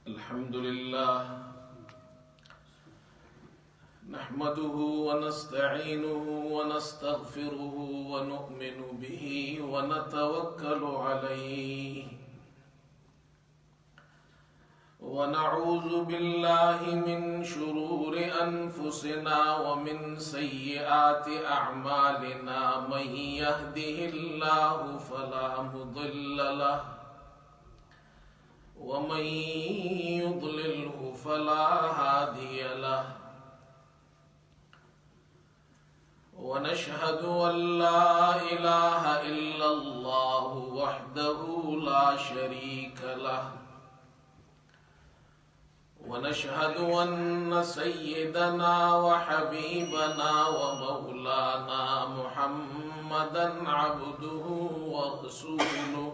الحمد لله نحمده ونستعينه ونستغفره ونؤمن به ونتوكل عليه ونعوذ بالله من شرور أنفسنا ومن سيئات أعمالنا من يهده الله فلا مضل له ومن يضلله فلا هادي له ونشهد أن لا إله إلا الله وحده لا شريك له ونشهد أن سيدنا وحبيبنا ومولانا محمدا عبده ورسوله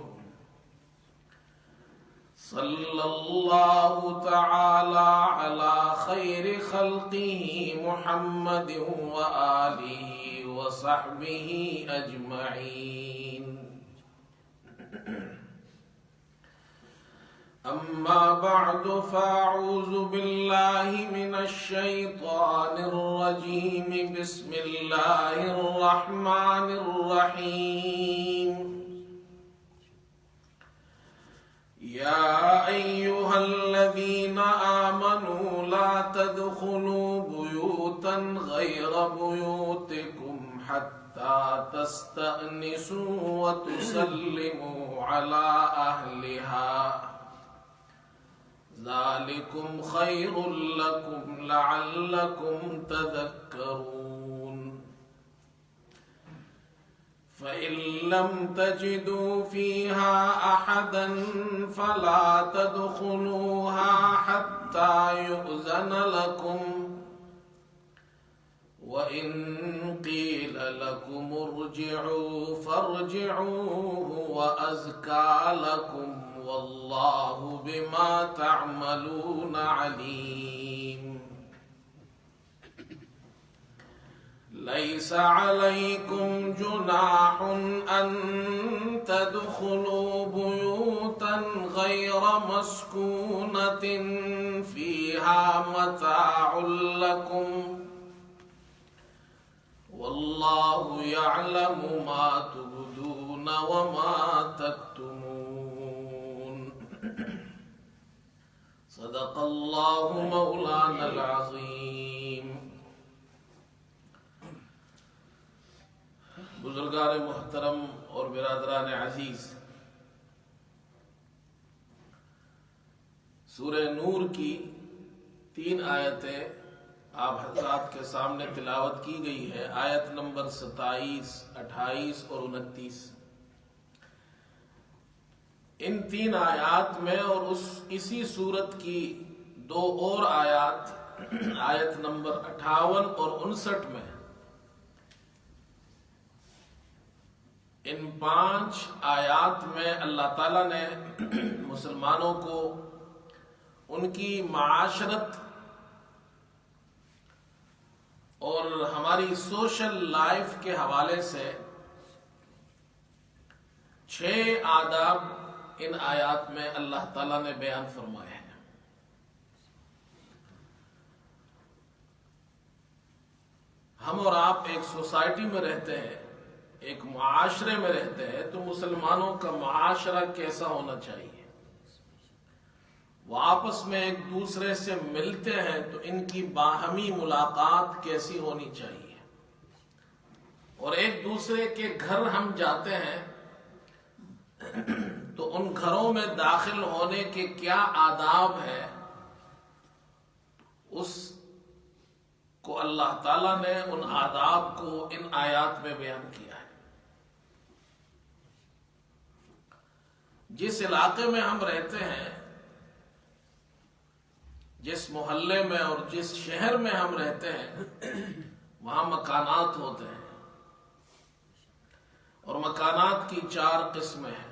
صلى الله تعالى على خير خلقه محمد وآله وصحبه أجمعين أما بعد فأعوذ بالله من الشيطان الرجيم بسم الله الرحمن الرحيم يا أيها الذين آمنوا لا تدخلوا بيوتا غير بيوتكم حتى تستأنسوا وتسلموا على أهلها ذلكم خير لكم لعلكم تذكرون فإن لم تجدوا فيها أحدا فلا تدخلوها حتى يؤذن لكم وإن قيل لكم ارجعوا فارجعوا هو أزكى لكم والله بما تعملون عليم ليس عليكم جناح أن تدخلوا بيوتا غير مسكونة فيها متاع لكم والله يعلم ما تبدون وما تكتمون صدق الله مولانا العظيم. بزرگان محترم اور برادران عزیز، سورہ نور کی 3 آیتیں آپ حضرات کے سامنے تلاوت کی گئی ہے، آیت نمبر 27، 28 اور 29۔ ان 3 آیات میں اور اسی سورت کی 2 اور آیات، آیت نمبر 58 اور 59 میں، ان 5 آیات میں اللہ تعالیٰ نے مسلمانوں کو ان کی معاشرت اور ہماری سوشل لائف کے حوالے سے 6 آداب ان آیات میں اللہ تعالیٰ نے بیان فرمائے ہیں۔ ہم اور آپ ایک سوسائٹی میں رہتے ہیں، ایک معاشرے میں رہتے ہیں، تو مسلمانوں کا معاشرہ کیسا ہونا چاہیے؟ وہ آپس میں ایک دوسرے سے ملتے ہیں تو ان کی باہمی ملاقات کیسی ہونی چاہیے؟ اور ایک دوسرے کے گھر ہم جاتے ہیں تو ان گھروں میں داخل ہونے کے کیا آداب ہیں، اس کو اللہ تعالیٰ نے ان آداب کو ان آیات میں بیان کیا ہے۔ جس علاقے میں ہم رہتے ہیں، جس محلے میں اور جس شہر میں ہم رہتے ہیں، وہاں مکانات ہوتے ہیں، اور مکانات کی 4 قسمیں ہیں۔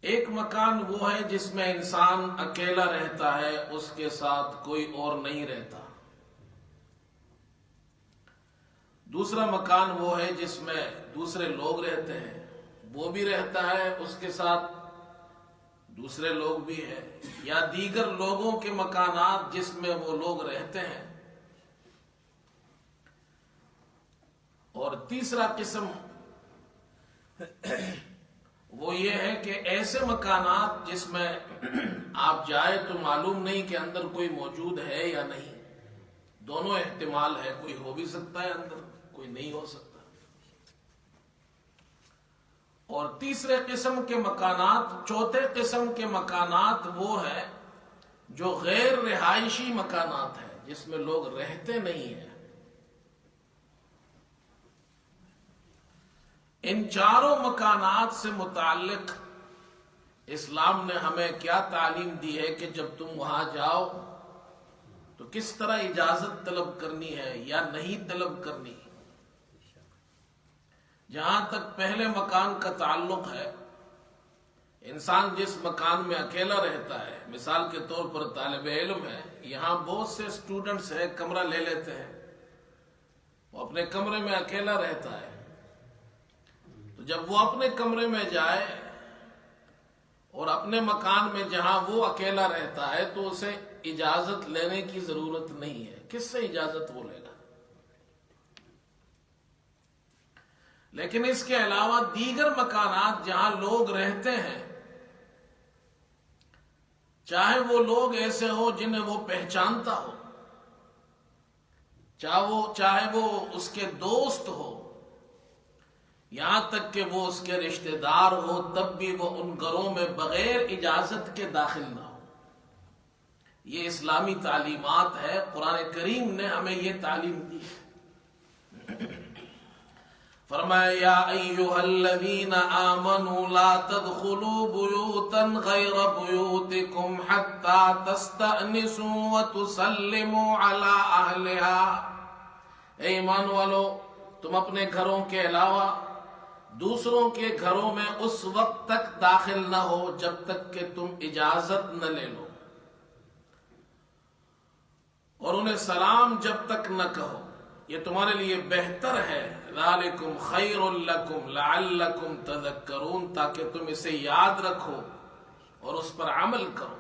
ایک مکان وہ ہے جس میں انسان اکیلا رہتا ہے، اس کے ساتھ کوئی اور نہیں رہتا۔ دوسرا مکان وہ ہے جس میں دوسرے لوگ رہتے ہیں، وہ بھی رہتا ہے، اس کے ساتھ دوسرے لوگ بھی ہیں یا دیگر لوگوں کے مکانات جس میں وہ لوگ رہتے ہیں. اور تیسرا قسم وہ یہ ہے کہ ایسے مکانات جس میں آپ جائے تو معلوم نہیں کہ اندر کوئی موجود ہے یا نہیں. دونوں احتمال ہے، کوئی ہو بھی سکتا ہے اندر، کوئی نہیں ہو سکتا. اور تیسرے قسم کے مکانات، چوتھے قسم کے مکانات وہ ہے جو غیر رہائشی مکانات ہیں، جس میں لوگ رہتے نہیں ہیں. ان چاروں مکانات سے متعلق اسلام نے ہمیں کیا تعلیم دی ہے کہ جب تم وہاں جاؤ تو کس طرح اجازت طلب کرنی ہے یا نہیں طلب کرنی. جہاں تک پہلے مکان کا تعلق ہے، انسان جس مکان میں اکیلا رہتا ہے، مثال کے طور پر طالب علم ہے، یہاں بہت سے اسٹوڈنٹس ہیں، کمرہ لے لیتے ہیں، وہ اپنے کمرے میں اکیلا رہتا ہے. تو جب وہ اپنے کمرے میں جائے اور اپنے مکان میں جہاں وہ اکیلا رہتا ہے تو اسے اجازت لینے کی ضرورت نہیں ہے. کس سے اجازت وہ لے گا؟ لیکن اس کے علاوہ دیگر مکانات جہاں لوگ رہتے ہیں، چاہے وہ لوگ ایسے ہو جنہیں وہ پہچانتا ہو، چاہے وہ اس کے دوست ہو، یہاں تک کہ وہ اس کے رشتہ دار ہو، تب بھی وہ ان گھروں میں بغیر اجازت کے داخل نہ ہو. یہ اسلامی تعلیمات ہے، قرآن کریم نے ہمیں یہ تعلیم دی ہے. فرمایا یا ایھا الذین آمنوا لا تدخلوا بیوتا غیر بیوتکم حتی تستأنسوا وتسلموا علی اہلها. اے ایمان والو، تم اپنے گھروں کے علاوہ دوسروں کے گھروں میں اس وقت تک داخل نہ ہو جب تک کہ تم اجازت نہ لے لو، اور انہیں سلام جب تک نہ کہو. یہ تمہارے لیے بہتر ہے. ذالکم خیر لکم لعلکم تذکرون، تاکہ تم اسے یاد رکھو اور اس پر عمل کرو.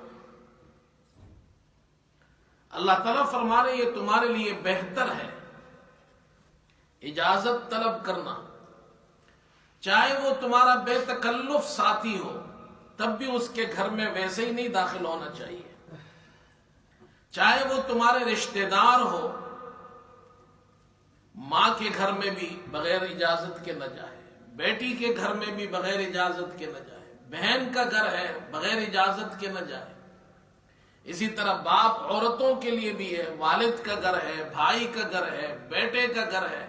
اللہ تعالیٰ فرما رہے یہ تمہارے لیے بہتر ہے اجازت طلب کرنا. چاہے وہ تمہارا بے تکلف ساتھی ہو، تب بھی اس کے گھر میں ویسے ہی نہیں داخل ہونا چاہیے. چاہے وہ تمہارے رشتہ دار ہو، ماں کے گھر میں بھی بغیر اجازت کے نہ جائے، بیٹی کے گھر میں بھی بغیر اجازت کے نہ جائے، بہن کا گھر ہے بغیر اجازت کے نہ جائے. اسی طرح باپ عورتوں کے لیے بھی ہے، والد کا گھر ہے، بھائی کا گھر ہے، بیٹے کا گھر ہے،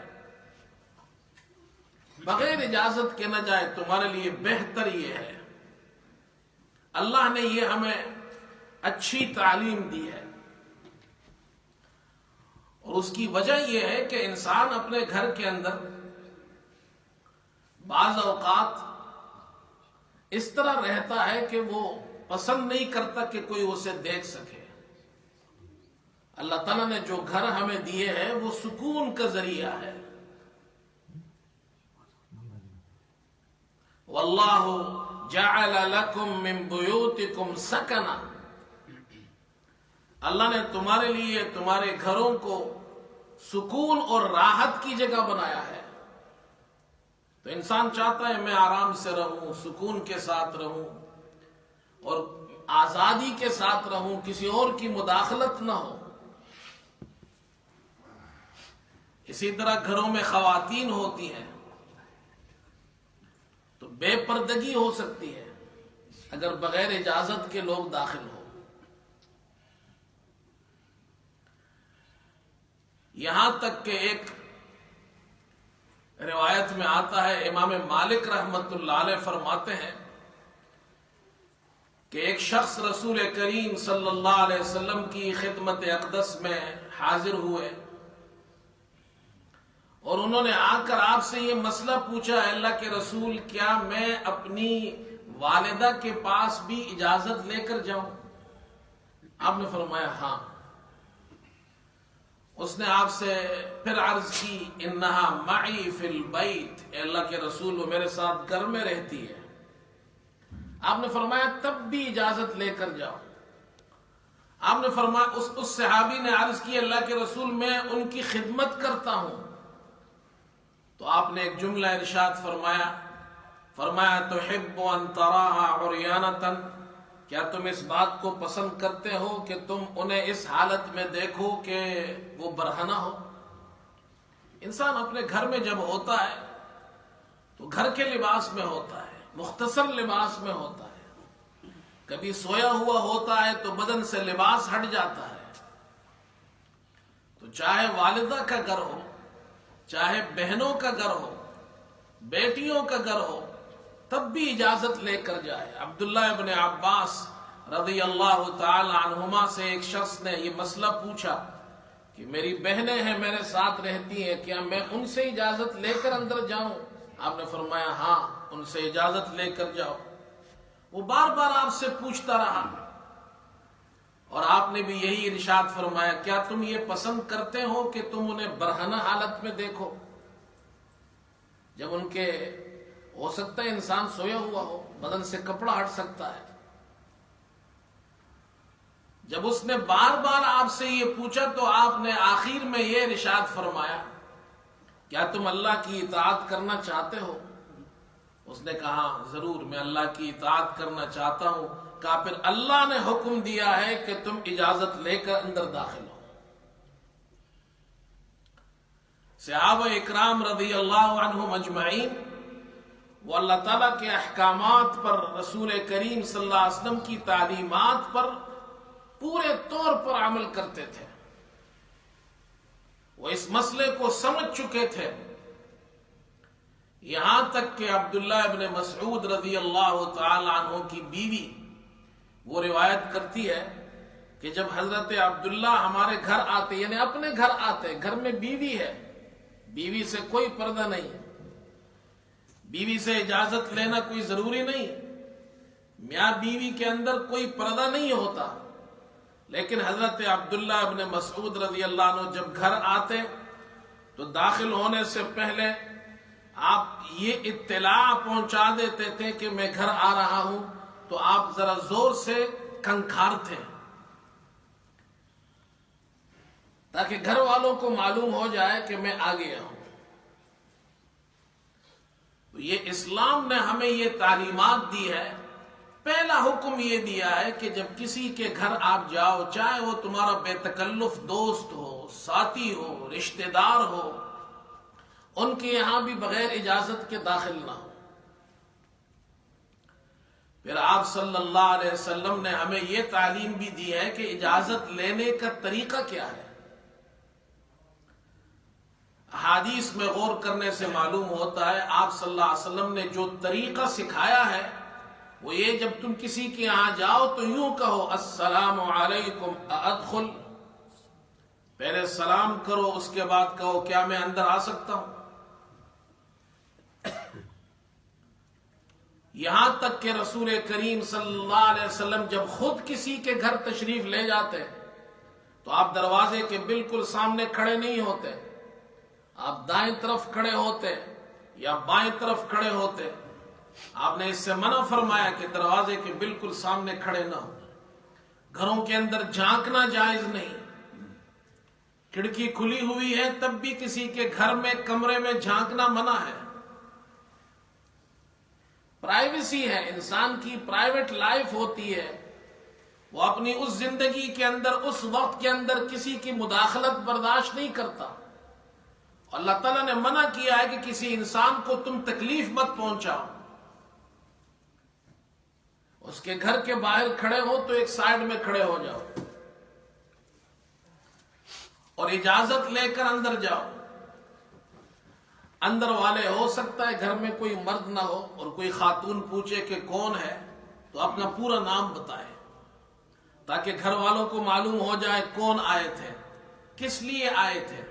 بغیر اجازت کے نہ جائے. تمہارے لیے بہتر یہ ہے. اللہ نے یہ ہمیں اچھی تعلیم دی ہے، اور اس کی وجہ یہ ہے کہ انسان اپنے گھر کے اندر بعض اوقات اس طرح رہتا ہے کہ وہ پسند نہیں کرتا کہ کوئی اسے دیکھ سکے. اللہ تعالیٰ نے جو گھر ہمیں دیے ہیں وہ سکون کا ذریعہ ہے. واللہ جعل لکم من بیوتکم سکنا، اللہ نے تمہارے لیے تمہارے گھروں کو سکون اور راحت کی جگہ بنایا ہے. تو انسان چاہتا ہے میں آرام سے رہوں، سکون کے ساتھ رہوں اور آزادی کے ساتھ رہوں، کسی اور کی مداخلت نہ ہو. اسی طرح گھروں میں خواتین ہوتی ہیں تو بے پردگی ہو سکتی ہے اگر بغیر اجازت کے لوگ داخل ہو. یہاں تک کہ ایک روایت میں آتا ہے، امام مالک رحمت اللہ علیہ فرماتے ہیں کہ ایک شخص رسول کریم صلی اللہ علیہ وسلم کی خدمت اقدس میں حاضر ہوئے اور انہوں نے آ کر آپ سے یہ مسئلہ پوچھا، اللہ کے رسول کیا میں اپنی والدہ کے پاس بھی اجازت لے کر جاؤں؟ آپ نے فرمایا ہاں. اس نے آپ سے پھر عرض کی انہا معی فی البیت، اے اللہ کے رسول وہ میرے ساتھ گھر میں رہتی ہے. آپ نے فرمایا تب بھی اجازت لے کر جاؤ. آپ نے فرمایا اس صحابی نے عرض کی اللہ کے رسول میں ان کی خدمت کرتا ہوں. تو آپ نے ایک جملہ ارشاد فرمایا تحب ان تراها عریانۃ، کیا تم اس بات کو پسند کرتے ہو کہ تم انہیں اس حالت میں دیکھو کہ وہ برہنہ ہو؟ انسان اپنے گھر میں جب ہوتا ہے تو گھر کے لباس میں ہوتا ہے، مختصر لباس میں ہوتا ہے. کبھی سویا ہوا ہوتا ہے تو بدن سے لباس ہٹ جاتا ہے. تو چاہے والدہ کا گھر ہو، چاہے بہنوں کا گھر ہو، بیٹیوں کا گھر ہو، تب بھی اجازت لے کر جائے. عبداللہ ابن عباس رضی اللہ تعالی عنہما سے ایک شخص نے یہ مسئلہ پوچھا کہ میری بہنیں ہیں میرے ساتھ رہتی ہیں، کیا میں ان سے اجازت لے کر اندر جاؤں؟ آپ نے فرمایا ہاں، ان سے اجازت لے کر جاؤ. وہ بار بار آپ سے پوچھتا رہا اور آپ نے بھی یہی ارشاد فرمایا کیا تم یہ پسند کرتے ہو کہ تم انہیں برہنہ حالت میں دیکھو؟ جب ان کے ہو سکتا ہے انسان سویا ہوا ہو، بدن سے کپڑا ہٹ سکتا ہے. جب اس نے بار بار آپ سے یہ پوچھا تو آپ نے آخر میں یہ ارشاد فرمایا کیا تم اللہ کی اطاعت کرنا چاہتے ہو؟ اس نے کہا ضرور میں اللہ کی اطاعت کرنا چاہتا ہوں. کہا پھر اللہ نے حکم دیا ہے کہ تم اجازت لے کر اندر داخل ہو. صحابہ اکرام رضی اللہ عنہم اجمعین وہ اللہ تعالیٰ کے احکامات پر، رسول کریم صلی اللہ علیہ وسلم کی تعلیمات پر پورے طور پر عمل کرتے تھے. وہ اس مسئلے کو سمجھ چکے تھے، یہاں تک کہ عبداللہ ابن مسعود رضی اللہ تعالی عنہ کی بیوی وہ روایت کرتی ہے کہ جب حضرت عبداللہ ہمارے گھر آتے، یعنی اپنے گھر آتے، گھر میں بیوی ہے، بیوی سے کوئی پردہ نہیں، بیوی سے اجازت لینا کوئی ضروری نہیں، میاں بیوی کے اندر کوئی پردہ نہیں ہوتا. لیکن حضرت عبداللہ ابن مسعود رضی اللہ عنہ جب گھر آتے تو داخل ہونے سے پہلے آپ یہ اطلاع پہنچا دیتے تھے کہ میں گھر آ رہا ہوں، تو آپ ذرا زور سے کھنکھارتے تاکہ گھر والوں کو معلوم ہو جائے کہ میں آ گیا ہوں. تو یہ اسلام نے ہمیں یہ تعلیمات دی ہے. پہلا حکم یہ دیا ہے کہ جب کسی کے گھر آپ جاؤ، چاہے وہ تمہارا بے تکلف دوست ہو، ساتھی ہو، رشتہ دار ہو، ان کے یہاں بھی بغیر اجازت کے داخل نہ ہو. پھر آپ صلی اللہ علیہ وسلم نے ہمیں یہ تعلیم بھی دی ہے کہ اجازت لینے کا طریقہ کیا ہے. احادیث میں غور کرنے سے معلوم ہوتا ہے آپ صلی اللہ علیہ وسلم نے جو طریقہ سکھایا ہے وہ یہ، جب تم کسی کے یہاں جاؤ تو یوں کہو السلام علیکم ادخل، پہلے سلام کرو، اس کے بعد کہو کیا میں اندر آ سکتا ہوں. یہاں تک کہ رسول کریم صلی اللہ علیہ وسلم جب خود کسی کے گھر تشریف لے جاتے تو آپ دروازے کے بالکل سامنے کھڑے نہیں ہوتے، آپ دائیں طرف کھڑے ہوتے یا بائیں طرف کھڑے ہوتے. آپ نے اس سے منع فرمایا کہ دروازے کے بالکل سامنے کھڑے نہ ہو. گھروں کے اندر جھانکنا جائز نہیں. کھڑکی کھلی ہوئی ہے تب بھی کسی کے گھر میں کمرے میں جھانکنا منع ہے. پرائیویسی ہے، انسان کی پرائیویٹ لائف ہوتی ہے، وہ اپنی اس زندگی کے اندر اس وقت کے اندر کسی کی مداخلت برداشت نہیں کرتا. اللہ تعالیٰ نے منع کیا ہے کہ کسی انسان کو تم تکلیف مت پہنچاؤ. اس کے گھر کے باہر کھڑے ہو تو ایک سائیڈ میں کھڑے ہو جاؤ اور اجازت لے کر اندر جاؤ. اندر والے ہو سکتا ہے گھر میں کوئی مرد نہ ہو اور کوئی خاتون پوچھے کہ کون ہے تو اپنا پورا نام بتائے تاکہ گھر والوں کو معلوم ہو جائے کون آئے تھے، کس لیے آئے تھے.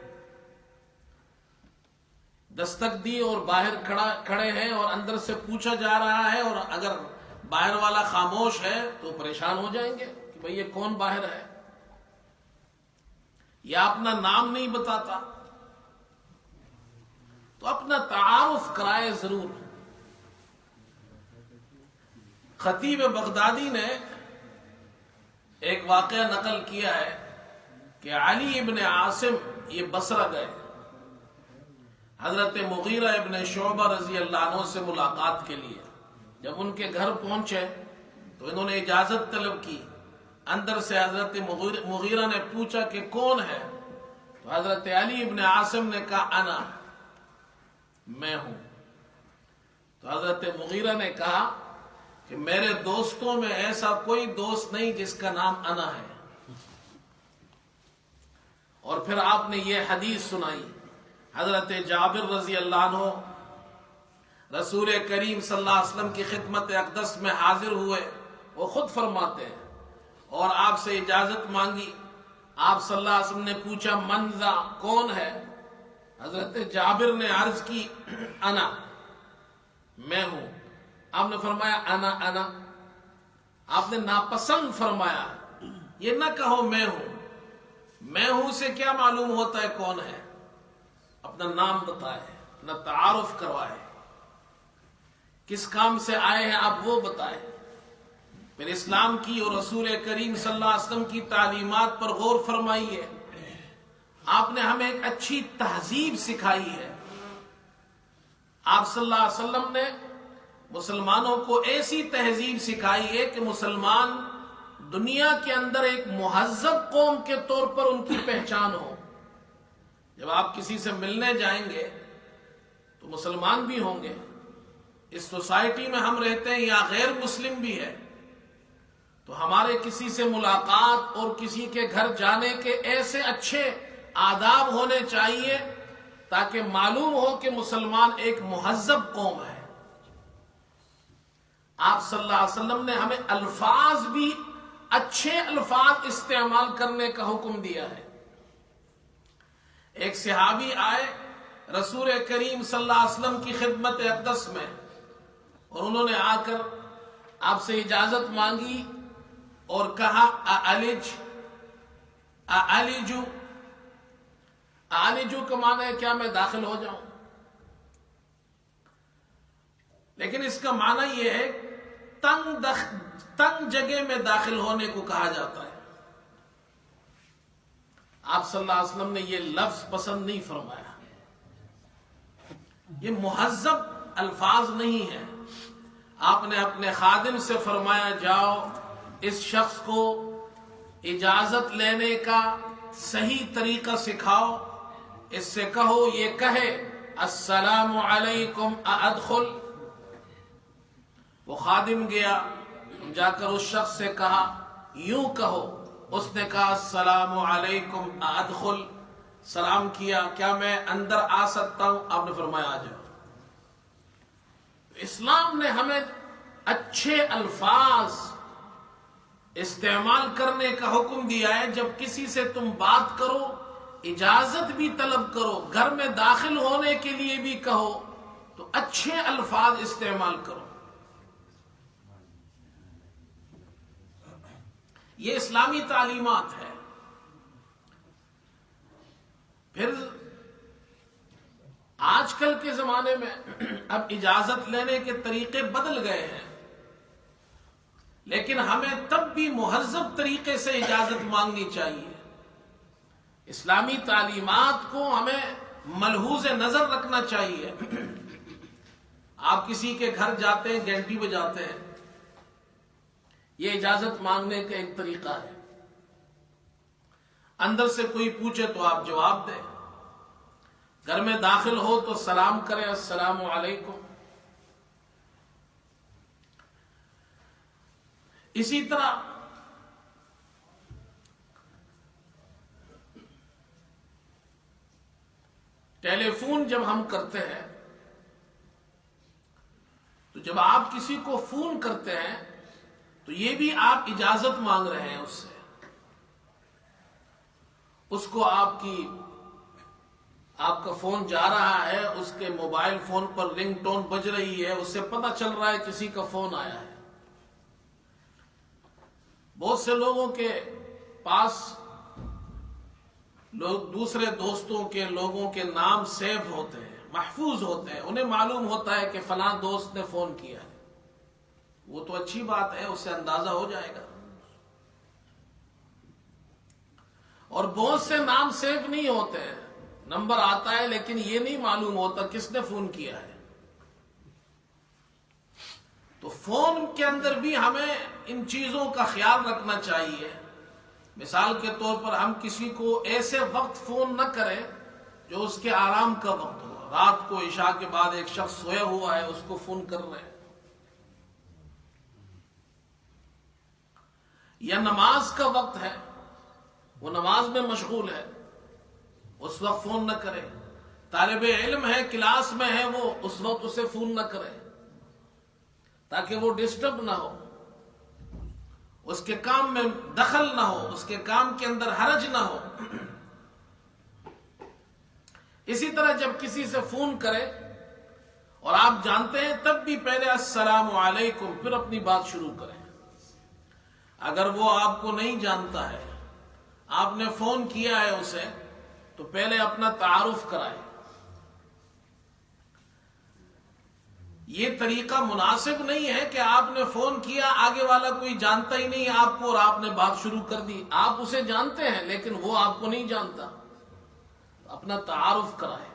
دستک دی اور باہر کھڑے ہیں اور اندر سے پوچھا جا رہا ہے، اور اگر باہر والا خاموش ہے تو پریشان ہو جائیں گے کہ بھئی یہ کون باہر ہے، یا اپنا نام نہیں بتاتا. تو اپنا تعارف کرائے ضرور. خطیب بغدادی نے ایک واقعہ نقل کیا ہے کہ علی ابن عاصم یہ بصرہ گئے، حضرت مغیرہ ابن شعبہ رضی اللہ عنہ سے ملاقات کے لیے۔ جب ان کے گھر پہنچے تو انہوں نے اجازت طلب کی۔ اندر سے حضرت مغیرہ نے پوچھا کہ کون ہے؟ تو حضرت علی ابن عاصم نے کہا انا، میں ہوں۔ تو حضرت مغیرہ نے کہا کہ میرے دوستوں میں ایسا کوئی دوست نہیں جس کا نام انا ہے۔ اور پھر آپ نے یہ حدیث سنائی۔ حضرت جابر رضی اللہ عنہ رسول کریم صلی اللہ علیہ وسلم کی خدمت اقدس میں حاضر ہوئے، وہ خود فرماتے ہیں، اور آپ سے اجازت مانگی۔ آپ صلی اللہ علیہ وسلم نے پوچھا من ذا، کون ہے؟ حضرت جابر نے عرض کی انا، میں ہوں۔ آپ نے فرمایا انا۔ آپ نے ناپسند فرمایا، یہ نہ کہو میں ہوں۔ میں ہوں سے کیا معلوم ہوتا ہے کون ہے؟ اپنا نام بتائے، اپنا تعارف کروائے، کس کام سے آئے ہیں آپ وہ بتائے۔ پھر اسلام کی اور رسول کریم صلی اللہ علیہ وسلم کی تعلیمات پر غور فرمائیے۔ آپ نے ہمیں ایک اچھی تہذیب سکھائی ہے۔ آپ صلی اللہ علیہ وسلم نے مسلمانوں کو ایسی تہذیب سکھائی ہے کہ مسلمان دنیا کے اندر ایک مہذب قوم کے طور پر ان کی پہچان ہو۔ جب آپ کسی سے ملنے جائیں گے تو مسلمان بھی ہوں گے، اس سوسائٹی میں ہم رہتے ہیں یا غیر مسلم بھی ہے، تو ہمارے کسی سے ملاقات اور کسی کے گھر جانے کے ایسے اچھے آداب ہونے چاہیے تاکہ معلوم ہو کہ مسلمان ایک مہذب قوم ہے۔ آپ صلی اللہ علیہ وسلم نے ہمیں الفاظ بھی اچھے الفاظ استعمال کرنے کا حکم دیا ہے۔ ایک صحابی آئے رسول کریم صلی اللہ علیہ وسلم کی خدمت اقدس میں، اور انہوں نے آ کر آپ سے اجازت مانگی اور کہا اعلجو کا معنی ہے کیا میں داخل ہو جاؤں؟ لیکن اس کا معنی یہ ہے تنگ جگہ میں داخل ہونے کو کہا جاتا ہے۔ آپ صلی اللہ علیہ وسلم نے یہ لفظ پسند نہیں فرمایا، یہ مہذب الفاظ نہیں ہیں۔ آپ نے اپنے خادم سے فرمایا جاؤ اس شخص کو اجازت لینے کا صحیح طریقہ سکھاؤ، اس سے کہو یہ کہے السلام علیکم ادخل۔ وہ خادم گیا، جا کر اس شخص سے کہا یوں کہو، اس نے کہا السلام علیکم ادخل، سلام کیا، کیا میں اندر آ سکتا ہوں؟ آپ نے فرمایا آ جاؤ۔ اسلام نے ہمیں اچھے الفاظ استعمال کرنے کا حکم دیا ہے۔ جب کسی سے تم بات کرو اجازت بھی طلب کرو، گھر میں داخل ہونے کے لیے بھی کہو تو اچھے الفاظ استعمال کرو۔ یہ اسلامی تعلیمات ہے۔ پھر آج کل کے زمانے میں اب اجازت لینے کے طریقے بدل گئے ہیں، لیکن ہمیں تب بھی مہذب طریقے سے اجازت مانگنی چاہیے۔ اسلامی تعلیمات کو ہمیں ملحوظ نظر رکھنا چاہیے۔ آپ کسی کے گھر جاتے ہیں، گھنٹی بجاتے ہیں، یہ اجازت مانگنے کا ایک طریقہ ہے۔ اندر سے کوئی پوچھے تو آپ جواب دیں، گھر میں داخل ہو تو سلام کریں السلام علیکم۔ اسی طرح ٹیلی فون جب ہم کرتے ہیں تو جب آپ کسی کو فون کرتے ہیں تو یہ بھی آپ اجازت مانگ رہے ہیں اس سے، اس کو آپ کا فون جا رہا ہے، اس کے موبائل فون پر رنگ ٹون بج رہی ہے، اس سے پتہ چل رہا ہے کسی کا فون آیا ہے۔ بہت سے لوگوں کے پاس دوسرے دوستوں کے لوگوں کے نام سیو ہوتے ہیں، محفوظ ہوتے ہیں، انہیں معلوم ہوتا ہے کہ فلاں دوست نے فون کیا ہے، وہ تو اچھی بات ہے، اس سے اندازہ ہو جائے گا. اور بہت سے نام سیو نہیں ہوتے ہیں، نمبر آتا ہے لیکن یہ نہیں معلوم ہوتا کس نے فون کیا ہے. تو فون کے اندر بھی ہمیں ان چیزوں کا خیال رکھنا چاہیے. مثال کے طور پر ہم کسی کو ایسے وقت فون نہ کریں جو اس کے آرام کا وقت ہو. رات کو عشاء کے بعد ایک شخص سویا ہوا ہے، اس کو فون کر رہے ہیں، یا نماز کا وقت ہے، وہ نماز میں مشغول ہے، اس وقت فون نہ کرے. طالب علم ہے، کلاس میں ہے، وہ اس وقت اسے فون نہ کرے تاکہ وہ ڈسٹرب نہ ہو، اس کے کام میں دخل نہ ہو، اس کے کام کے اندر حرج نہ ہو. اسی طرح جب کسی سے فون کرے اور آپ جانتے ہیں تب بھی پہلے السلام علیکم پھر اپنی بات شروع کریں. اگر وہ آپ کو نہیں جانتا ہے، آپ نے فون کیا ہے اسے، تو پہلے اپنا تعارف کرائیں. یہ طریقہ مناسب نہیں ہے کہ آپ نے فون کیا، آگے والا کوئی جانتا ہی نہیں آپ کو اور آپ نے بات شروع کر دی. آپ اسے جانتے ہیں لیکن وہ آپ کو نہیں جانتا. اپنا تعارف کرائیں.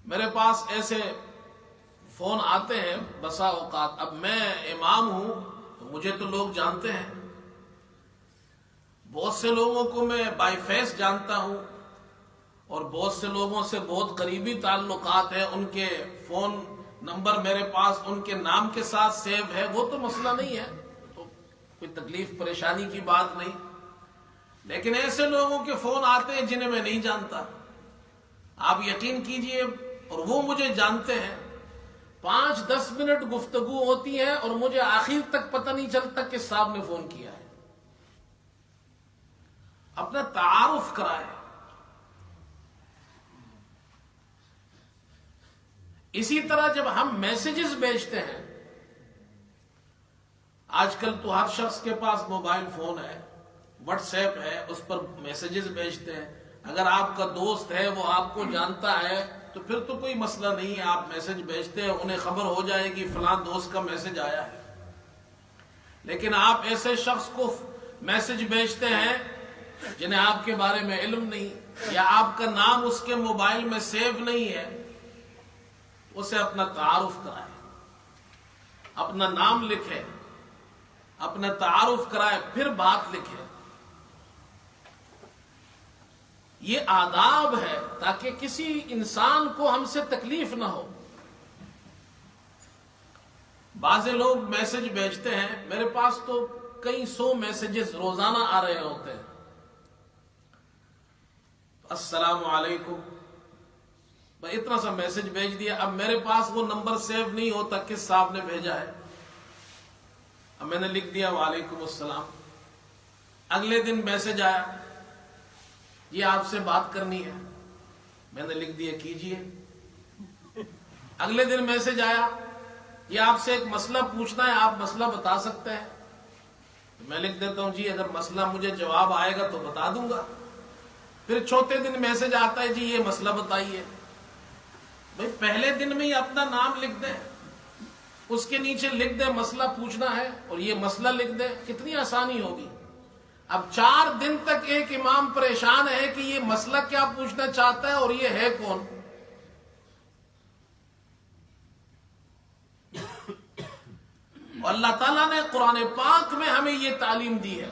میرے پاس ایسے فون آتے ہیں بسا اوقات. اب میں امام ہوں تو مجھے تو لوگ جانتے ہیں، بہت سے لوگوں کو میں بائی فیس جانتا ہوں، اور بہت سے لوگوں سے بہت قریبی تعلقات ہیں، ان کے فون نمبر میرے پاس ان کے نام کے ساتھ سیو ہے. وہ تو مسئلہ نہیں ہے، تو کوئی تکلیف پریشانی کی بات نہیں. لیکن ایسے لوگوں کے فون آتے ہیں جنہیں میں نہیں جانتا، آپ یقین کیجئے، اور وہ مجھے جانتے ہیں. 5-10 منٹ گفتگو ہوتی ہے اور مجھے آخر تک پتہ نہیں چلتا کہ صاحب نے فون کیا ہے. اپنا تعارف کرائے. اسی طرح جب ہم میسیجز بھیجتے ہیں، آج کل تو ہر شخص کے پاس موبائل فون ہے، واٹس ایپ ہے، اس پر میسیجز بھیجتے ہیں. اگر آپ کا دوست ہے، وہ آپ کو جانتا ہے، تو پھر تو کوئی مسئلہ نہیں ہے، آپ میسج بھیجتے ہیں، انہیں خبر ہو جائے گی فلاں دوست کا میسج آیا ہے. لیکن آپ ایسے شخص کو میسج بھیجتے ہیں جنہیں آپ کے بارے میں علم نہیں، یا آپ کا نام اس کے موبائل میں سیو نہیں ہے، اسے اپنا تعارف کرائے، اپنا نام لکھے، اپنا تعارف کرائے، پھر بات لکھے. یہ آداب ہے تاکہ کسی انسان کو ہم سے تکلیف نہ ہو. بعض لوگ میسج بھیجتے ہیں، میرے پاس تو کئی 100 میسجز روزانہ آ رہے ہوتے ہیں. السلام علیکم، میں اتنا سا میسج بھیج دیا. اب میرے پاس وہ نمبر سیو نہیں ہوتا کس صاحب نے بھیجا ہے. اب میں نے لکھ دیا وعلیکم السلام. اگلے دن میسج آیا، یہ آپ سے بات کرنی ہے. میں نے لکھ دیا کیجئے. اگلے دن میسج آیا، یہ آپ سے ایک مسئلہ پوچھنا ہے، آپ مسئلہ بتا سکتے ہیں. میں لکھ دیتا ہوں جی اگر مسئلہ مجھے جواب آئے گا تو بتا دوں گا. پھر چوتھے دن میسج آتا ہے جی یہ مسئلہ بتائیے. بھئی پہلے دن میں ہی اپنا نام لکھ دیں، اس کے نیچے لکھ دیں مسئلہ پوچھنا ہے، اور یہ مسئلہ لکھ دیں، کتنی آسانی ہوگی. اب 4 دن تک ایک امام پریشان ہے کہ یہ مسئلہ کیا پوچھنا چاہتا ہے اور یہ ہے کون. اور اللہ تعالیٰ نے قرآن پاک میں ہمیں یہ تعلیم دی ہے.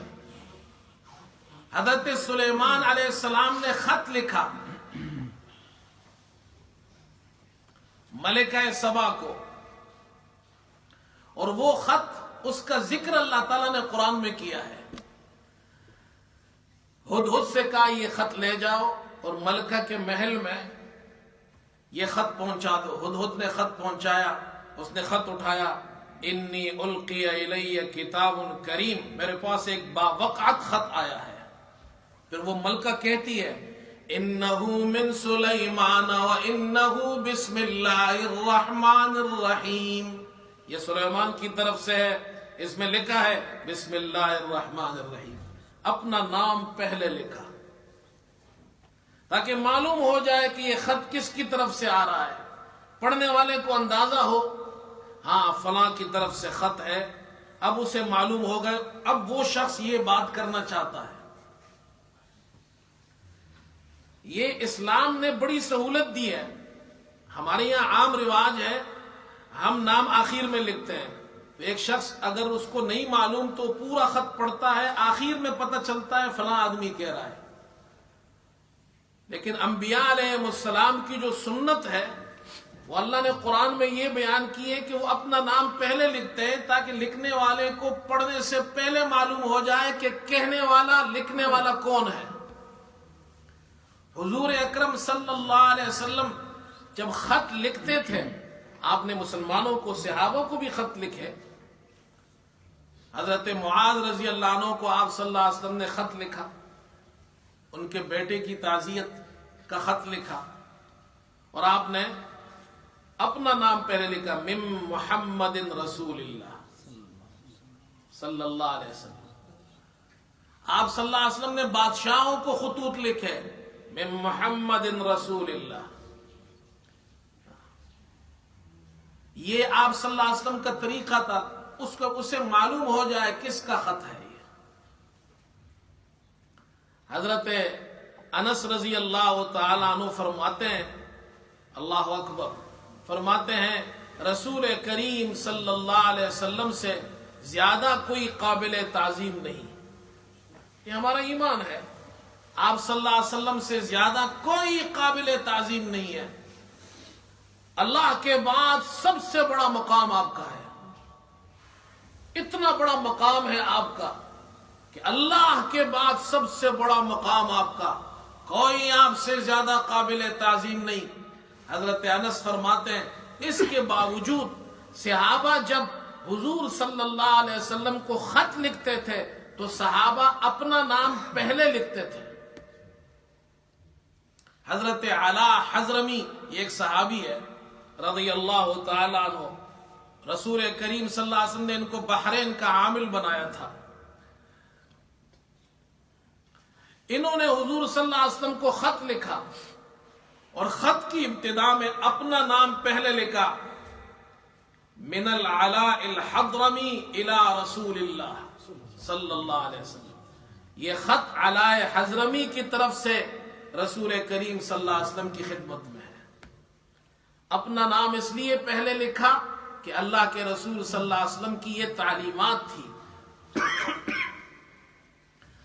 حضرت سلیمان علیہ السلام نے خط لکھا ملکہ سبا کو، اور وہ خط، اس کا ذکر اللہ تعالیٰ نے قرآن میں کیا ہے. ہدہد سے کہا یہ خط لے جاؤ اور ملکہ کے محل میں یہ خط پہنچا دو. ہدہد نے خط پہنچایا، اس نے خط اٹھایا، انی القی الی کتاب کریم، میرے پاس ایک باوقعت خط آیا ہے. پھر وہ ملکہ کہتی ہے انہ من سلیمان وانہ بسم اللہ الرحمن الرحیم، یہ سلیمان کی طرف سے ہے، اس میں لکھا ہے بسم اللہ الرحمن الرحیم. اپنا نام پہلے لکھا تاکہ معلوم ہو جائے کہ یہ خط کس کی طرف سے آ رہا ہے، پڑھنے والے کو اندازہ ہو. ہاں فلاں کی طرف سے خط ہے، اب اسے معلوم ہو گئے، اب وہ شخص یہ بات کرنا چاہتا ہے. یہ اسلام نے بڑی سہولت دی ہے. ہمارے یہاں عام رواج ہے، ہم نام آخر میں لکھتے ہیں. ایک شخص اگر اس کو نہیں معلوم تو پورا خط پڑھتا ہے، آخر میں پتہ چلتا ہے فلاں آدمی کہہ رہا ہے. لیکن انبیاء علیہ السلام کی جو سنت ہے وہ اللہ نے قرآن میں یہ بیان کی ہے کہ وہ اپنا نام پہلے لکھتے ہیں تاکہ لکھنے والے کو پڑھنے سے پہلے معلوم ہو جائے کہ کہنے والا لکھنے والا کون ہے. حضور اکرم صلی اللہ علیہ وسلم جب خط لکھتے تھے، آپ نے مسلمانوں کو، صحابوں کو بھی خط لکھے. حضرت معاذ رضی اللہ عنہ کو آپ صلی اللہ علیہ وسلم نے خط لکھا، ان کے بیٹے کی تعزیت کا خط لکھا، اور آپ نے اپنا نام پہلے لکھا، من محمد رسول اللہ صلی اللہ علیہ وسلم. آپ صلی اللہ علیہ وسلم نے بادشاہوں کو خطوط لکھے، من محمد رسول اللہ. یہ آپ صلی اللہ علیہ وسلم کا طریقہ تھا، اسے معلوم ہو جائے کس کا خط ہے. یہ حضرت انس رضی اللہ تعالی عنہ فرماتے ہیں، اللہ اکبر، فرماتے ہیں رسول کریم صلی اللہ علیہ وسلم سے زیادہ کوئی قابل تعظیم نہیں. یہ ہمارا ایمان ہے، آپ صلی اللہ علیہ وسلم سے زیادہ کوئی قابل تعظیم نہیں ہے. اللہ کے بعد سب سے بڑا مقام آپ کا ہے. اتنا بڑا مقام ہے آپ کا کہ اللہ کے بعد سب سے بڑا مقام آپ کا، کوئی آپ سے زیادہ قابل تعظیم نہیں. حضرت انس فرماتے ہیں اس کے باوجود صحابہ جب حضور صلی اللہ علیہ وسلم کو خط لکھتے تھے تو صحابہ اپنا نام پہلے لکھتے تھے. حضرت علا حضرمی، یہ ایک صحابی ہے رضی اللہ تعالی عنہ، رسول کریم صلی اللہ علیہ وسلم نے ان کو بحرین کا عامل بنایا تھا. انہوں نے حضور صلی اللہ علیہ وسلم کو خط لکھا اور خط کی ابتدا میں اپنا نام پہلے لکھا، من العلاء الحضرمی الى رسول اللہ صلی اللہ علیہ وسلم. یہ خط علاء حضرمی کی طرف سے رسول کریم صلی اللہ علیہ وسلم کی خدمت میں ہے. اپنا نام اس لیے پہلے لکھا کہ اللہ کے رسول صلی اللہ علیہ وسلم کی یہ تعلیمات تھی.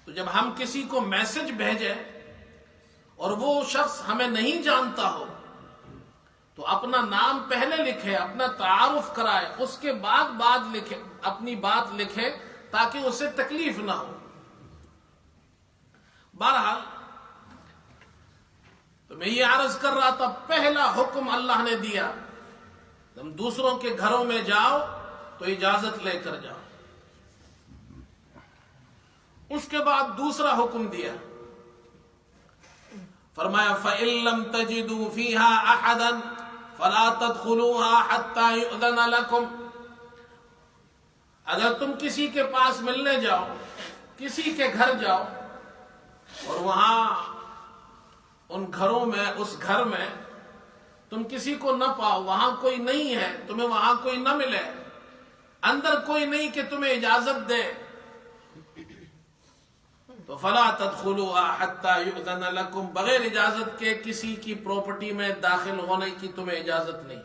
تو جب ہم کسی کو میسج بھیجیں اور وہ شخص ہمیں نہیں جانتا ہو تو اپنا نام پہلے لکھے، اپنا تعارف کرائے، اس کے بعد لکھے، اپنی بات لکھے تاکہ اسے تکلیف نہ ہو. بہرحال تو میں یہ عرض کر رہا تھا، پہلا حکم اللہ نے دیا، تم دوسروں کے گھروں میں جاؤ تو اجازت لے کر جاؤ. اس کے بعد دوسرا حکم دیا، فرمایا فَإِن لَّمْ تَجِدُوا فِيهَا أَحَدًا فَلَا تَدْخُلُوهَا حَتَّى يُؤْذَنَ لَكُمْ. اگر تم کسی کے پاس ملنے جاؤ، کسی کے گھر جاؤ اور وہاں ان گھروں میں، اس گھر میں تم کسی کو نہ پاؤ، وہاں کوئی نہیں ہے، تمہیں وہاں کوئی نہ ملے، اندر کوئی نہیں کہ تمہیں اجازت دے، تو فلا تدخلوا حتى يؤذن لكم، بغیر اجازت کے کسی کی پراپرٹی میں داخل ہونے کی تمہیں اجازت نہیں.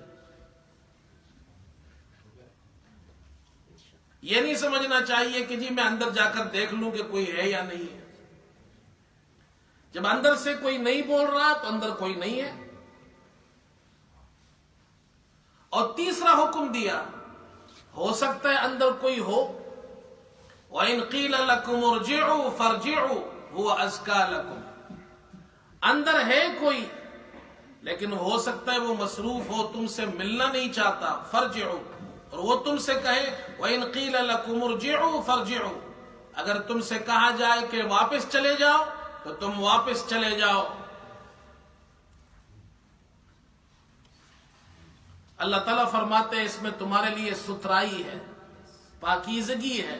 یہ نہیں سمجھنا چاہیے کہ جی میں اندر جا کر دیکھ لوں کہ کوئی ہے یا نہیں ہے. جب اندر سے کوئی نہیں بول رہا تو اندر کوئی نہیں ہے. اور تیسرا حکم دیا، ہو سکتا ہے اندر کوئی ہو، وَإِنْ قِيلَ لَكُمُ ارْجِعُوا فَارْجِعُوا هُوَ أَزْكَىٰ لَكُمْ. اندر ہے کوئی لیکن ہو سکتا ہے وہ مصروف ہو، تم سے ملنا نہیں چاہتا، فَارْجِعُوا، اور وہ تم سے کہے وَإِنْ قِيلَ لَكُمُ ارْجِعُوا فَارْجِعُوا، اگر تم سے کہا جائے کہ واپس چلے جاؤ تو تم واپس چلے جاؤ. اللہ تعالیٰ فرماتے ہیں اس میں تمہارے لیے ستھرائی ہے، پاکیزگی ہے.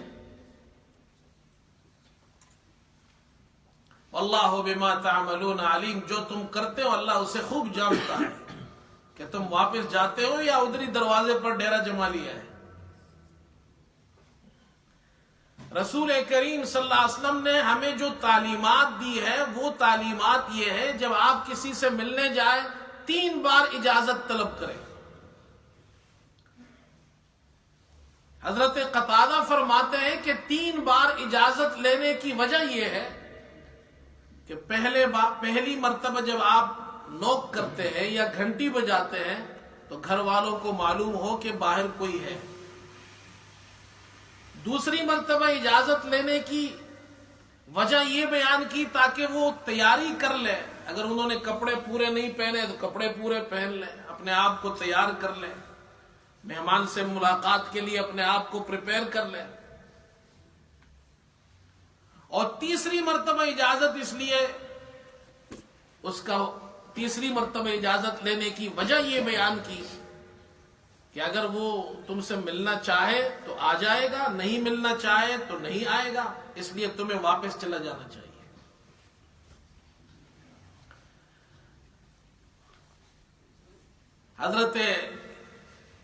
واللہ بما تعملون علیم، جو تم کرتے ہو اللہ اسے خوب جانتا ہے. کہ تم واپس جاتے ہو یا ادھری دروازے پر ڈیرا جما لیا ہے؟ رسول کریم صلی اللہ علیہ وسلم نے ہمیں جو تعلیمات دی ہے وہ تعلیمات یہ ہے جب آپ کسی سے ملنے جائیں 3 بار اجازت طلب کریں. حضرت قتادہ فرماتے ہیں کہ 3 بار اجازت لینے کی وجہ یہ ہے کہ پہلی مرتبہ جب آپ نوک کرتے ہیں یا گھنٹی بجاتے ہیں تو گھر والوں کو معلوم ہو کہ باہر کوئی ہے. دوسری مرتبہ اجازت لینے کی وجہ یہ بیان کی تاکہ وہ تیاری کر لیں. اگر انہوں نے کپڑے پورے نہیں پہنے تو کپڑے پورے پہن لیں، اپنے آپ کو تیار کر لیں، مہمان سے ملاقات کے لیے اپنے آپ کو پریپیئر کر لیں. اور تیسری مرتبہ اجازت اس لیے تیسری مرتبہ اجازت لینے کی وجہ یہ بیان کی کہ اگر وہ تم سے ملنا چاہے تو آ جائے گا، نہیں ملنا چاہے تو نہیں آئے گا، اس لیے تمہیں واپس چلا جانا چاہیے. حضرت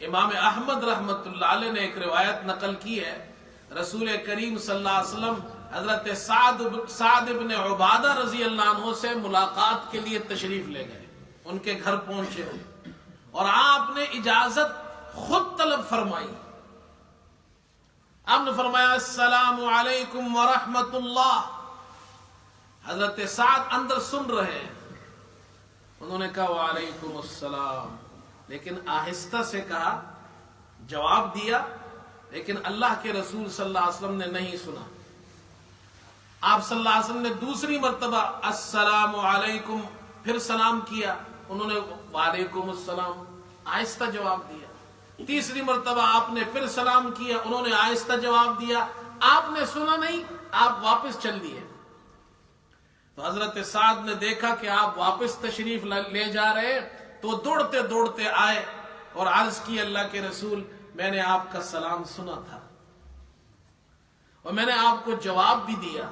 امام احمد رحمت اللہ علیہ نے ایک روایت نقل کی ہے، رسول کریم صلی اللہ علیہ وسلم حضرت سعد ابن عبادہ رضی اللہ عنہ سے ملاقات کے لیے تشریف لے گئے، ان کے گھر پہنچے اور آپ نے اجازت خود طلب فرمائی. آپ نے فرمایا السلام علیکم ورحمت اللہ. حضرت سعد اندر سن رہے ہیں، انہوں نے کہا وعلیکم السلام، لیکن آہستہ سے کہا، جواب دیا، لیکن اللہ کے رسول صلی اللہ علیہ وسلم نے نہیں سنا. آپ صلی اللہ علیہ وسلم نے دوسری مرتبہ السلام علیکم پھر سلام کیا، انہوں نے وعلیکم السلام آہستہ جواب دیا. تیسری مرتبہ آپ نے پھر سلام کیا، انہوں نے آہستہ جواب دیا، آپ نے سنا نہیں، آپ واپس چل دیے. تو حضرت سعد نے دیکھا کہ آپ واپس تشریف لے جا رہے تو دوڑتے دوڑتے آئے اور عرض کی اللہ کے رسول میں نے آپ کا سلام سنا تھا اور میں نے آپ کو جواب بھی دیا،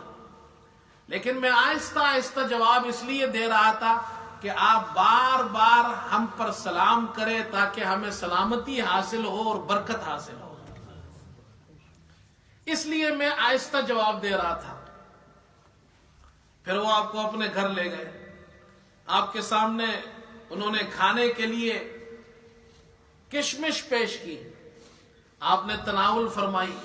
لیکن میں آہستہ آہستہ جواب اس لیے دے رہا تھا کہ آپ بار بار ہم پر سلام کریں تاکہ ہمیں سلامتی حاصل ہو اور برکت حاصل ہو، اس لیے میں آہستہ جواب دے رہا تھا. پھر وہ آپ کو اپنے گھر لے گئے، آپ کے سامنے انہوں نے کھانے کے لیے کشمش پیش کی، آپ نے تناول فرمائی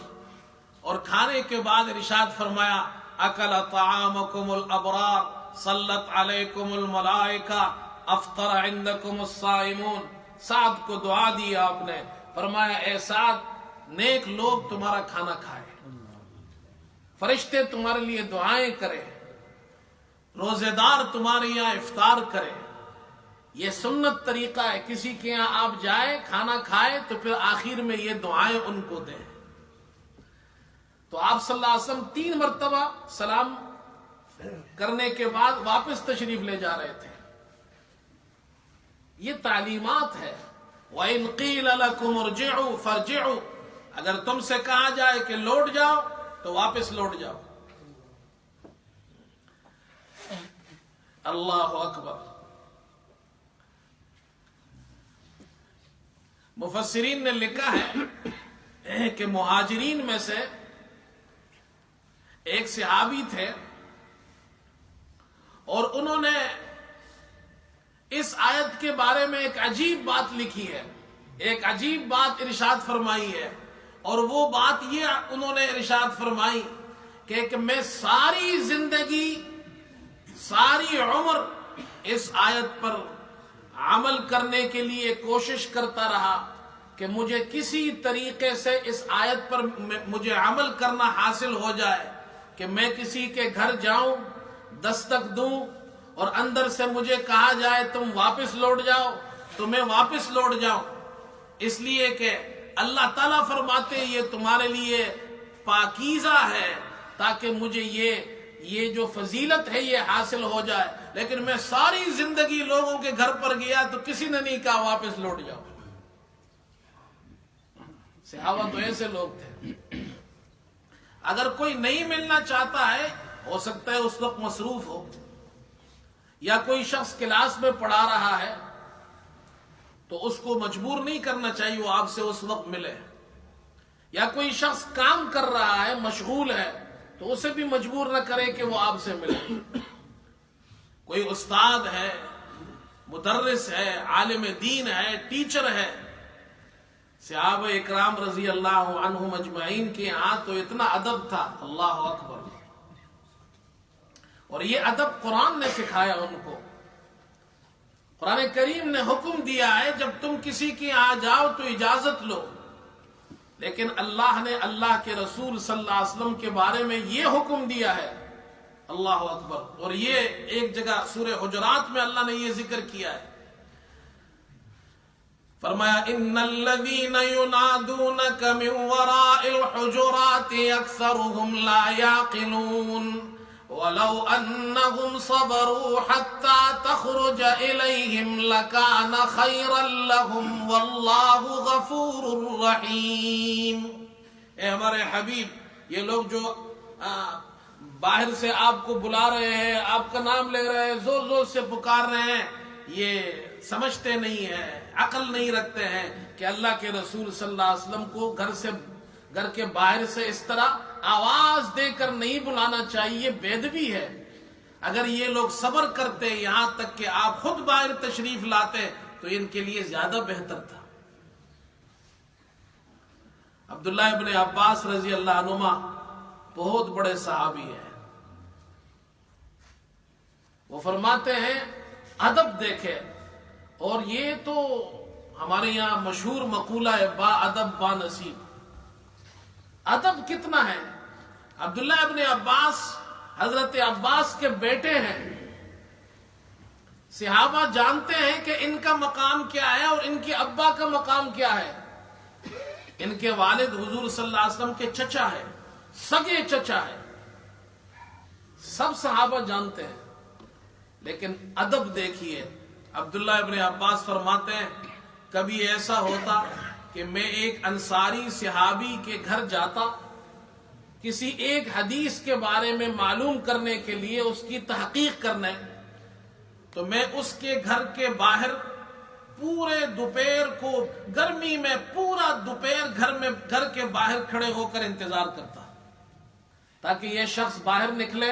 اور کھانے کے بعد ارشاد فرمایا اکل طعامکم الابرار صلت علیکم الملائکہ افطر عندکم الصائمون. سعد کو دعا دی آپ نے، فرمایا اے سعد نیک لوگ تمہارا کھانا کھائے، فرشتے تمہارے لیے دعائیں کریں، روزے دار تمہارے یہاں افطار کرے. یہ سنت طریقہ ہے، کسی کے یہاں آپ جائیں کھانا کھائیں تو پھر آخر میں یہ دعائیں ان کو دیں. تو آپ صلی اللہ علیہ وسلم 3 مرتبہ سلام کرنے کے بعد واپس تشریف لے جا رہے تھے. یہ تعلیمات ہے. وَإِنْ قِيلَ لَكُمْ ارْجِعُوا فَارْجِعُوا، اگر تم سے کہا جائے کہ لوٹ جاؤ تو واپس لوٹ جاؤ. اللہ اکبر. مفسرین نے لکھا ہے کہ مہاجرین میں سے ایک صحابی تھے اور انہوں نے اس آیت کے بارے میں ایک عجیب بات لکھی ہے، ایک عجیب بات ارشاد فرمائی ہے. اور وہ بات یہ انہوں نے ارشاد فرمائی کہ میں ساری زندگی ساری عمر اس آیت پر عمل کرنے کے لیے کوشش کرتا رہا کہ مجھے کسی طریقے سے اس آیت پر مجھے عمل کرنا حاصل ہو جائے کہ میں کسی کے گھر جاؤں، دستک دوں اور اندر سے مجھے کہا جائے تم واپس لوٹ جاؤ تو میں واپس لوٹ جاؤں. اس لیے کہ اللہ تعالیٰ فرماتے یہ تمہارے لیے پاکیزہ ہے تاکہ مجھے یہ جو فضیلت ہے یہ حاصل ہو جائے. لیکن میں ساری زندگی لوگوں کے گھر پر گیا تو کسی نے نہیں کہا واپس لوٹ جاؤ. صحابہ تو ایسے لوگ تھے. اگر کوئی نہیں ملنا چاہتا ہے، ہو سکتا ہے اس وقت مصروف ہو، یا کوئی شخص کلاس میں پڑھا رہا ہے تو اس کو مجبور نہیں کرنا چاہیے وہ آپ سے اس وقت ملے. یا کوئی شخص کام کر رہا ہے، مشغول ہے، تو اسے بھی مجبور نہ کرے کہ وہ آپ سے ملے. کوئی استاد ہے، مدرس ہے، عالم دین ہے، ٹیچر ہے، صحابہ اکرام رضی اللہ عنہم اجمعین کے ہاں تو اتنا ادب تھا، اللہ اکبر. اور یہ ادب قرآن نے سکھایا ان کو. قرآن کریم نے حکم دیا ہے جب تم کسی کے یہاں جاؤ تو اجازت لو. لیکن اللہ نے اللہ کے رسول صلی اللہ علیہ وسلم کے بارے میں یہ حکم دیا ہے، اللہ اکبر. اور یہ ایک جگہ سورہ حجرات میں اللہ نے یہ ذکر کیا ہے، فرمایا ان الذين ينادونك من وراء الحجرات اكثرهم لا يعقلون ولو انهم صبروا حتى تخرج اليهم لكان خيرا لهم والله غفور رحيم. اے ہمارے حبیب، یہ لوگ جو باہر سے آپ کو بلا رہے ہیں، آپ کا نام لے رہے ہیں، زور زور سے پکار رہے ہیں، یہ سمجھتے نہیں ہیں، عقل نہیں رکھتے ہیں کہ اللہ کے رسول صلی اللہ علیہ وسلم کو گھر کے باہر سے اس طرح آواز دے کر نہیں بلانا چاہیے، بےادبی ہے. اگر یہ لوگ صبر کرتے یہاں تک کہ آپ خود باہر تشریف لاتے تو ان کے لیے زیادہ بہتر تھا. عبداللہ ابن عباس رضی اللہ عنہما بہت بڑے صحابی ہیں. وہ فرماتے ہیں ادب دیکھے، اور یہ تو ہمارے یہاں مشہور مقولہ ہے، با ادب با نصیب. ادب کتنا ہے. عبداللہ ابن عباس حضرت عباس کے بیٹے ہیں. صحابہ جانتے ہیں کہ ان کا مقام کیا ہے اور ان کے ابا کا مقام کیا ہے. ان کے والد حضور صلی اللہ علیہ وسلم کے چچا ہے، سگے چچا ہے، سب صحابہ جانتے ہیں. لیکن ادب دیکھیے. عبداللہ ابن عباس فرماتے ہیں کبھی ایسا ہوتا کہ میں ایک انصاری صحابی کے گھر جاتا کسی ایک حدیث کے بارے میں معلوم کرنے کے لیے، اس کی تحقیق کرنے، تو میں اس کے گھر کے باہر پورے دوپہر کو، گرمی میں پورا دوپہر گھر کے باہر کھڑے ہو کر انتظار کرتا تاکہ یہ شخص باہر نکلے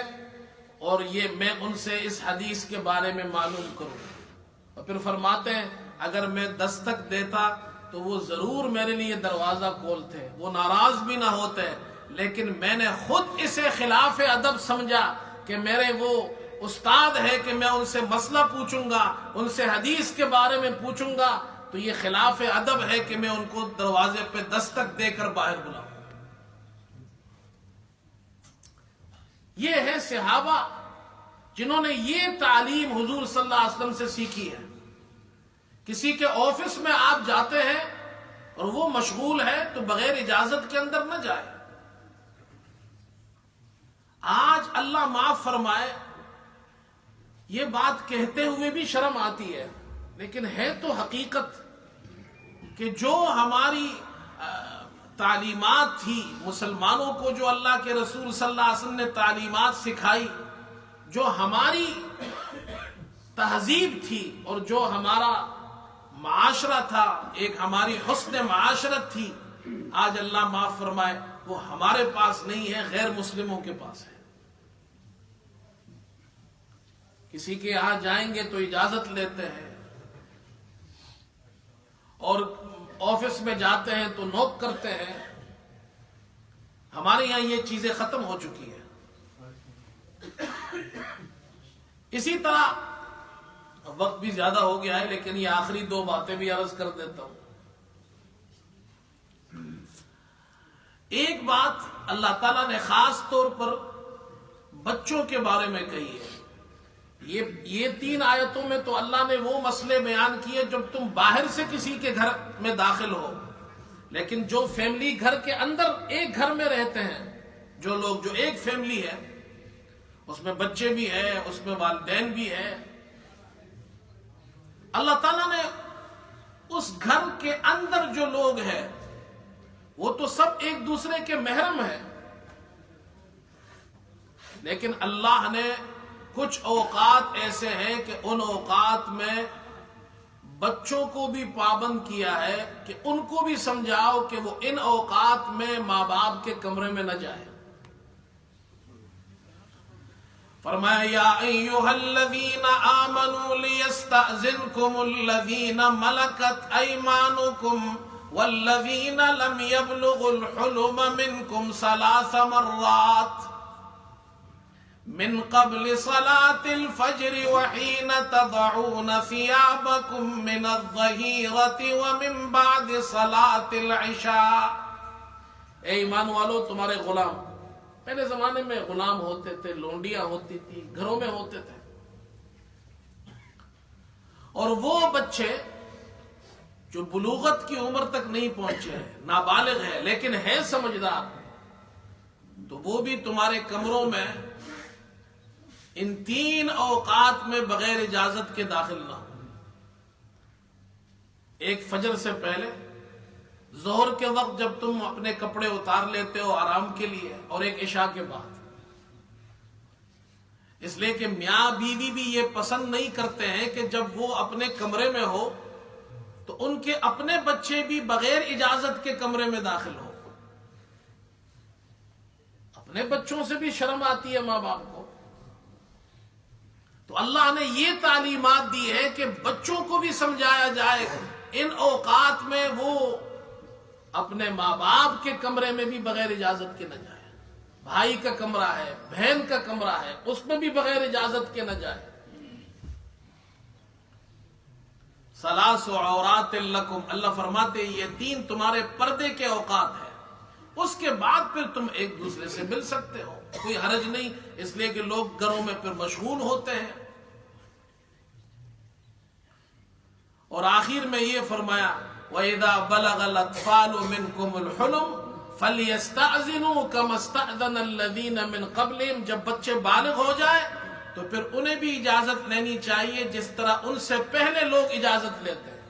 اور میں ان سے اس حدیث کے بارے میں معلوم کروں. اور پھر فرماتے ہیں اگر میں دستک دیتا تو وہ ضرور میرے لیے دروازہ کھولتے، وہ ناراض بھی نہ ہوتے. لیکن میں نے خود اسے خلاف ادب سمجھا کہ میرے وہ استاد ہے کہ میں ان سے مسئلہ پوچھوں گا، ان سے حدیث کے بارے میں پوچھوں گا، تو یہ خلاف ادب ہے کہ میں ان کو دروازے پہ دستک دے کر باہر بلاؤں. یہ ہے صحابہ جنہوں نے یہ تعلیم حضور صلی اللہ علیہ وسلم سے سیکھی ہے. کسی کے آفس میں آپ جاتے ہیں اور وہ مشغول ہے تو بغیر اجازت کے اندر نہ جائے. آج اللہ معاف فرمائے، یہ بات کہتے ہوئے بھی شرم آتی ہے، لیکن ہے تو حقیقت کہ جو ہماری تعلیمات تھی، مسلمانوں کو جو اللہ کے رسول صلی اللہ علیہ وسلم نے تعلیمات سکھائی، جو ہماری تہذیب تھی اور جو ہمارا معاشرہ تھا، ایک ہماری حسن معاشرت تھی، آج اللہ معاف فرمائے وہ ہمارے پاس نہیں ہے، غیر مسلموں کے پاس ہے. کسی کے یہاں جائیں گے تو اجازت لیتے ہیں، اور آفس میں جاتے ہیں تو نوک کرتے ہیں. ہمارے یہاں یہ چیزیں ختم ہو چکی ہیں. اسی طرح وقت بھی زیادہ ہو گیا ہے، لیکن یہ آخری دو باتیں بھی عرض کر دیتا ہوں. ایک بات اللہ تعالیٰ نے خاص طور پر بچوں کے بارے میں کہی ہے. یہ 3 آیتوں میں تو اللہ نے وہ مسئلے بیان کیے جب تم باہر سے کسی کے گھر میں داخل ہو، لیکن جو فیملی گھر کے اندر ایک گھر میں رہتے ہیں، جو ایک فیملی ہے، اس میں بچے بھی ہیں، اس میں والدین بھی ہیں، اللہ تعالیٰ نے اس گھر کے اندر جو لوگ ہیں وہ تو سب ایک دوسرے کے محرم ہیں، لیکن اللہ نے کچھ اوقات ایسے ہیں کہ ان اوقات میں بچوں کو بھی پابند کیا ہے کہ ان کو بھی سمجھاؤ کہ وہ ان اوقات میں ماں باپ کے کمرے میں نہ جائیں. فرمایا یا ایھا الذین آمنوا لیستأذنکم الذین ملکت ایمانکم والذین لم یبلغوا الحلم منکم 3 مرات من قبل صلاة الفجر وحين تضعون ثيابكم من الظهيرة ومن بعد صلاة العشاء. اے ایمان والو، تمہارے غلام، پہلے زمانے میں غلام ہوتے تھے، لونڈیاں ہوتی تھی، گھروں میں ہوتے تھے، اور وہ بچے جو بلوغت کی عمر تک نہیں پہنچے ہیں، نابالغ ہے لیکن ہے سمجھدار، تو وہ بھی تمہارے کمروں میں ان 3 اوقات میں بغیر اجازت کے داخل نہ ہو. ایک فجر سے پہلے، ظہر کے وقت جب تم اپنے کپڑے اتار لیتے ہو آرام کے لیے، اور ایک عشاء کے بعد. اس لیے کہ میاں بیوی بھی یہ پسند نہیں کرتے ہیں کہ جب وہ اپنے کمرے میں ہو تو ان کے اپنے بچے بھی بغیر اجازت کے کمرے میں داخل ہو. اپنے بچوں سے بھی شرم آتی ہے ماں باپ کو. تو اللہ نے یہ تعلیمات دی ہے کہ بچوں کو بھی سمجھایا جائے ان اوقات میں وہ اپنے ماں باپ کے کمرے میں بھی بغیر اجازت کے نہ جائے. بھائی کا کمرہ ہے، بہن کا کمرہ ہے، اس میں بھی بغیر اجازت کے نہ جائے. ثلاث عورات لکم، اللہ فرماتے ہیں یہ 3 تمہارے پردے کے اوقات ہیں. اس کے بعد پھر تم ایک دوسرے سے مل سکتے ہو، کوئی حرج نہیں، اس لیے کہ لوگ گھروں میں پھر مشغول ہوتے ہیں. اور آخر میں یہ فرمایا وَإِذَا بَلَغَ الْأَطْفَالُ مِنْكُمُ الْحُلُمَ فَلْيَسْتَأْذِنُوا كَمَا اسْتَأْذَنَ الَّذِينَ مِنْ قَبْلِهِمْ. جب بچے بالغ ہو جائے تو پھر انہیں بھی اجازت لینی چاہیے جس طرح ان سے پہلے لوگ اجازت لیتے ہیں.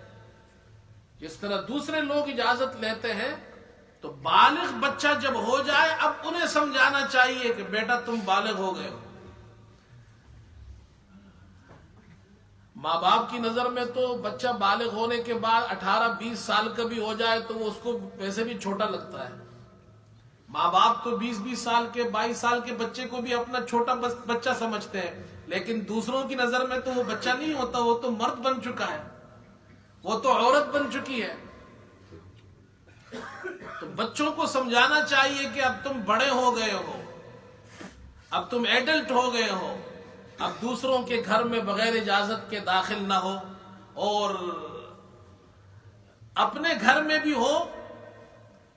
جس طرح دوسرے لوگ اجازت لیتے ہیں تو بالغ بچہ جب ہو جائے اب انہیں سمجھانا چاہیے کہ بیٹا تم بالغ ہو گئے ہو. ماں باپ کی نظر میں تو بچہ بالغ ہونے کے بعد 18-20 سال کا بھی ہو جائے تو وہ اس کو ویسے بھی چھوٹا لگتا ہے. ماں باپ تو 20 سال کے 22 سال کے بچے کو بھی اپنا چھوٹا بچہ سمجھتے ہیں، لیکن دوسروں کی نظر میں تو وہ بچہ نہیں ہوتا، وہ تو مرد بن چکا ہے، وہ تو عورت بن چکی ہے. تو بچوں کو سمجھانا چاہیے کہ اب تم بڑے ہو گئے ہو، اب تم ایڈلٹ ہو گئے ہو، اب دوسروں کے گھر میں بغیر اجازت کے داخل نہ ہو، اور اپنے گھر میں بھی ہو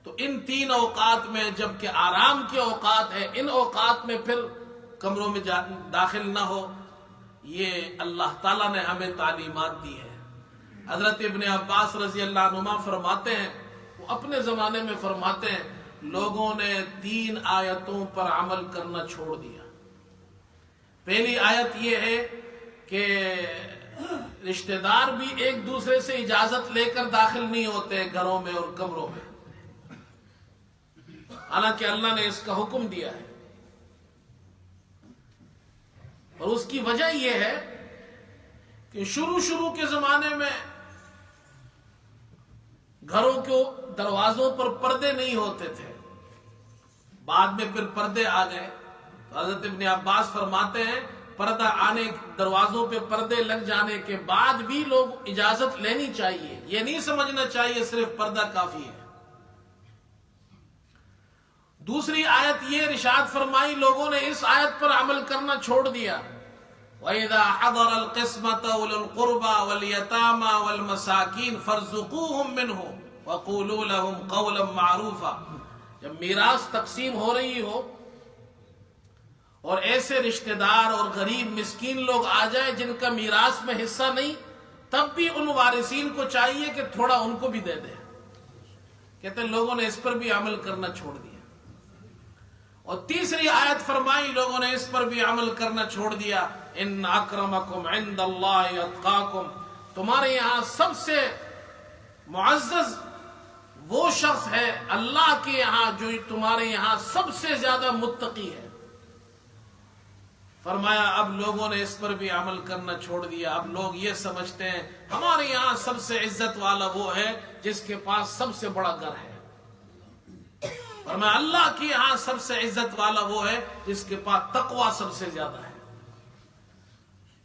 تو ان 3 اوقات میں جب کہ آرام کے اوقات ہیں ان اوقات میں پھر کمروں میں داخل نہ ہو. یہ اللہ تعالیٰ نے ہمیں تعلیمات دی ہے. حضرت ابن عباس رضی اللہ عنہما فرماتے ہیں، وہ اپنے زمانے میں فرماتے ہیں، لوگوں نے 3 آیتوں پر عمل کرنا چھوڑ دیا. پہلی آیت یہ ہے کہ رشتہ دار بھی ایک دوسرے سے اجازت لے کر داخل نہیں ہوتے گھروں میں اور کمروں میں، حالانکہ اللہ نے اس کا حکم دیا ہے. اور اس کی وجہ یہ ہے کہ شروع کے زمانے میں گھروں کے دروازوں پر پردے نہیں ہوتے تھے، بعد میں پھر پردے آ گئے. حضرت ابن عباس فرماتے ہیں پردہ آنے، دروازوں پہ پردے لگ جانے کے بعد بھی لوگ اجازت لینی چاہیے، یہ نہیں سمجھنا چاہیے صرف پردہ کافی ہے. دوسری آیت یہ ارشاد فرمائی، لوگوں نے اس آیت پر عمل کرنا چھوڑ دیا. وَإِذَا حَضَرَ الْقِسْمَةَ أُولُو الْقُرْبَى وَالْيَتَامَى وَالْمَسَاكِينَ فَارْزُقُوهُم مِّنْهُ وَقُولُوا لَهُمْ قَوْلًا مَّعْرُوفًا. جب میراث تقسیم ہو رہی ہو اور ایسے رشتہ دار اور غریب مسکین لوگ آ جائیں جن کا میراث میں حصہ نہیں، تب بھی ان وارثین کو چاہیے کہ تھوڑا ان کو بھی دے دیں. کہتے ہیں لوگوں نے اس پر بھی عمل کرنا چھوڑ دیا. اور تیسری آیت فرمائی، لوگوں نے اس پر بھی عمل کرنا چھوڑ دیا، ان اکرمکم عند اللہ اتقاکم، تمہارے یہاں سب سے معزز وہ شخص ہے اللہ کے یہاں جو تمہارے یہاں سب سے زیادہ متقی ہے. فرمایا اب لوگوں نے اس پر بھی عمل کرنا چھوڑ دیا. اب لوگ یہ سمجھتے ہیں ہمارے یہاں سب سے عزت والا وہ ہے جس کے پاس سب سے بڑا گھر ہے. فرمایا اللہ کے یہاں سب سے عزت والا وہ ہے جس کے پاس تقوی سب سے زیادہ ہے.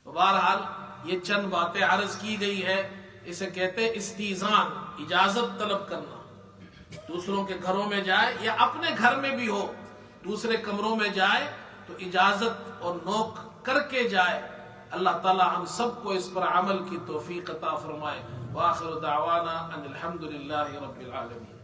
تو بہرحال یہ چند باتیں عرض کی گئی ہے. اسے کہتے استیزان، اجازت طلب کرنا. دوسروں کے گھروں میں جائے یا اپنے گھر میں بھی ہو دوسرے کمروں میں جائے تو اجازت اور نوک کر کے جائے. اللہ تعالی ہم سب کو اس پر عمل کی توفیق عطا فرمائے. وآخر دعوانا ان الحمد للہ رب العالمین.